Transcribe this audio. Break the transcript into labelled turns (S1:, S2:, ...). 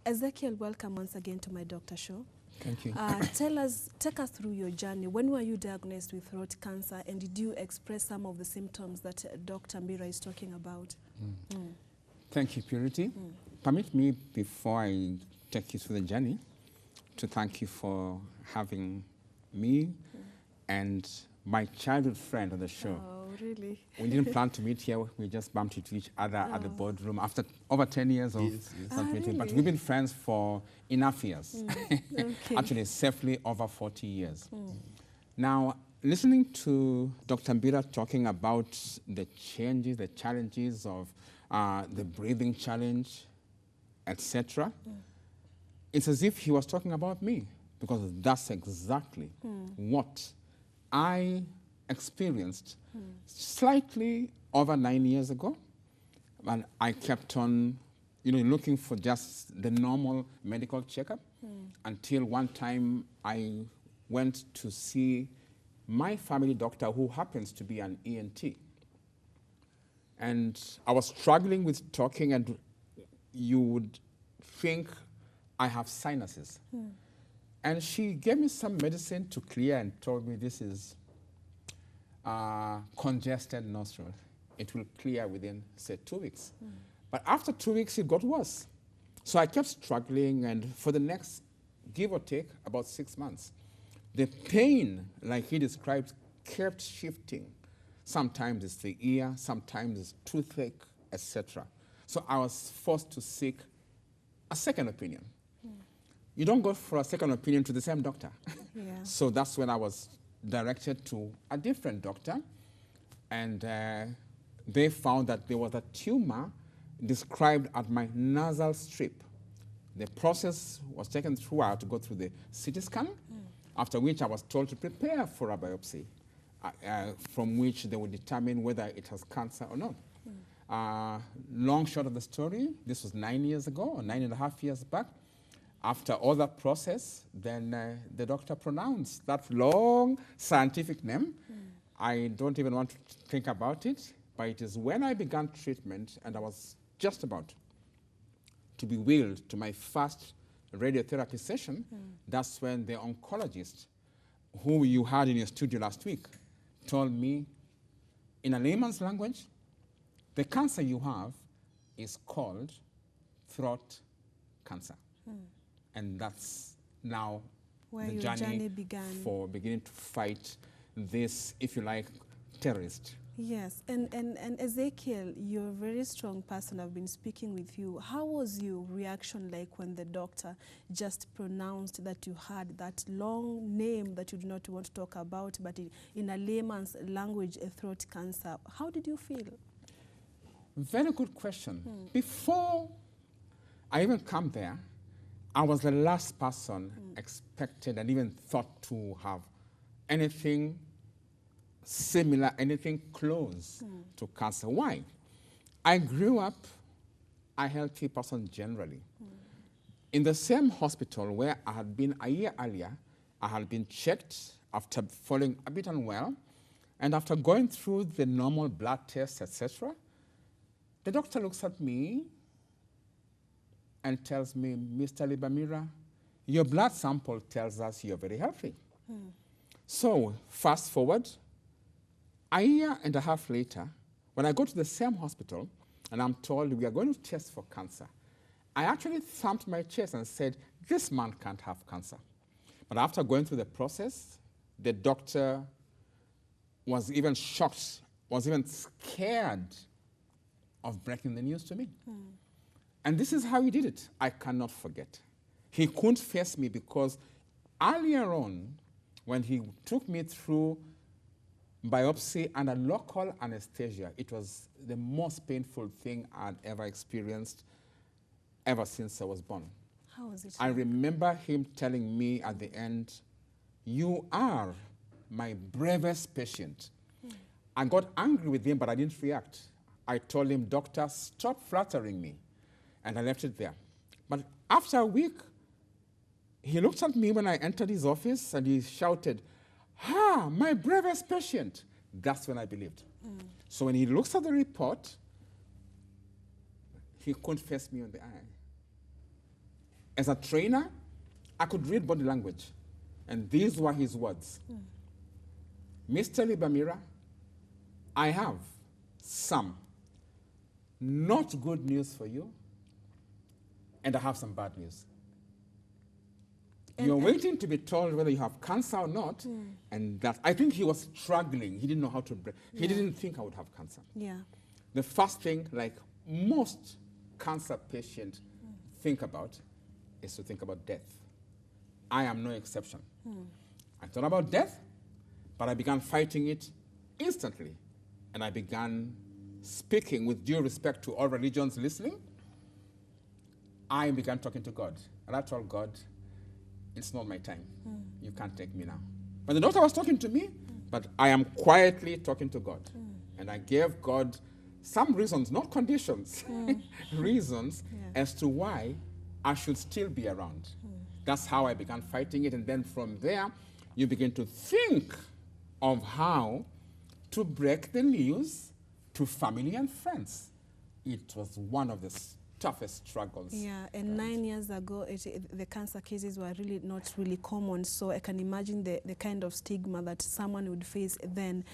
S1: Ezekiel, welcome once again to my doctor show.
S2: Thank you.
S1: Take us through your journey. When were you diagnosed with throat cancer, and did you express some of the symptoms that Dr. Mbira is talking about?
S2: Thank you, Purity. Permit me, before I take you through the journey, to thank you for having me and my childhood friend on the show.
S1: Oh, really?
S2: We didn't plan to meet here. We just bumped into each other at the boardroom after over 10 years of not meeting. But
S1: really?
S2: we've been friends for enough years.
S1: Okay.
S2: Actually, safely over 40 years. Now, listening to Dr. Mbira talking about the changes, the challenges of the breathing challenge, etc., it's as if he was talking about me, because that's exactly what I experienced slightly over 9 years ago. And I kept on, looking for just the normal medical checkup until one time I went to see my family doctor, who happens to be an ENT. And I was struggling with talking, and you would think I have sinuses. And she gave me some medicine to clear and told me this is congested nostril. It will clear within, say, 2 weeks. But after 2 weeks, it got worse. So I kept struggling, and for the next, give or take, about 6 months, the pain, like he described, kept shifting. Sometimes it's the ear, sometimes it's toothache, etc. So I was forced to seek a second opinion. You don't go for a second opinion to the same doctor.
S1: Yeah.
S2: So that's when I was directed to a different doctor, and they found that there was a tumor described at my nasal strip. The process was taken through. I had to go through the CT scan, after which I was told to prepare for a biopsy, from which they would determine whether it has cancer or not. Long short of the story, this was 9 years ago, or 9.5 years back. After all that process, then the doctor pronounced that long scientific name. I don't even want to think about it, but it is when I began treatment and I was just about to be wheeled to my first radiotherapy session, that's when the oncologist, who you had in your studio last week, told me, in a layman's language, the cancer you have is called throat cancer. And that's now
S1: Where
S2: the
S1: your
S2: journey
S1: journey began.
S2: for beginning to fight this, if you like, terrorist.
S1: Yes, and Ezekiel, you're a very strong person. I've been speaking with you. How was your reaction like when the doctor just pronounced that you had that long name that you do not want to talk about, but in a layman's language, a throat cancer? How did you feel?
S2: Very good question. Before I even come there, I was the last person expected and even thought to have anything similar, anything close to cancer. Why? I grew up a healthy person generally. In the same hospital where I had been a year earlier, I had been checked after falling a bit unwell, and after going through the normal blood tests, etc., the doctor looks at me and tells me, Mr. Libamira, your blood sample tells us you're very healthy. So fast forward, a year and a half later, when I go to the same hospital and I'm told we are going to test for cancer, I actually thumped my chest and said, this man can't have cancer. But after going through the process, the doctor was even shocked, was even scared of breaking the news to me. And this is how he did it. I cannot forget. He couldn't face me because earlier on, when he took me through biopsy and a local anesthesia, it was the most painful thing I'd ever experienced ever since I was born.
S1: How was it?
S2: I remember him telling me at the end, you are my bravest patient. I got angry with him, but I didn't react. I told him, doctor, stop flattering me. And I left it there. But after a week, he looked at me when I entered his office and he shouted, my bravest patient. That's when I believed. So when he looks at the report, he couldn't face me on the eye. As a trainer, I could read body language. And these were his words. Mr. Libamira, I have some not good news for you, and I have some bad news. You're waiting to be told whether you have cancer or not, and that I think he was struggling. He didn't know how to break. He didn't think I would have cancer.
S1: Yeah.
S2: The first thing, like most cancer patients think about, is to think about death. I am no exception. I thought about death, but I began fighting it instantly. And I began speaking with due respect to all religions listening. I began talking to God. And I told God, it's not my time. You can't take me now. But the doctor was talking to me, but I am quietly talking to God. And I gave God some reasons, not conditions, reasons as to why I should still be around. That's how I began fighting it. And then from there, you begin to think of how to break the news to family and friends. It was one of the toughest struggles.
S1: Yeah, and 9 years ago, the cancer cases were really not really common. So I can imagine the kind of stigma that someone would face then.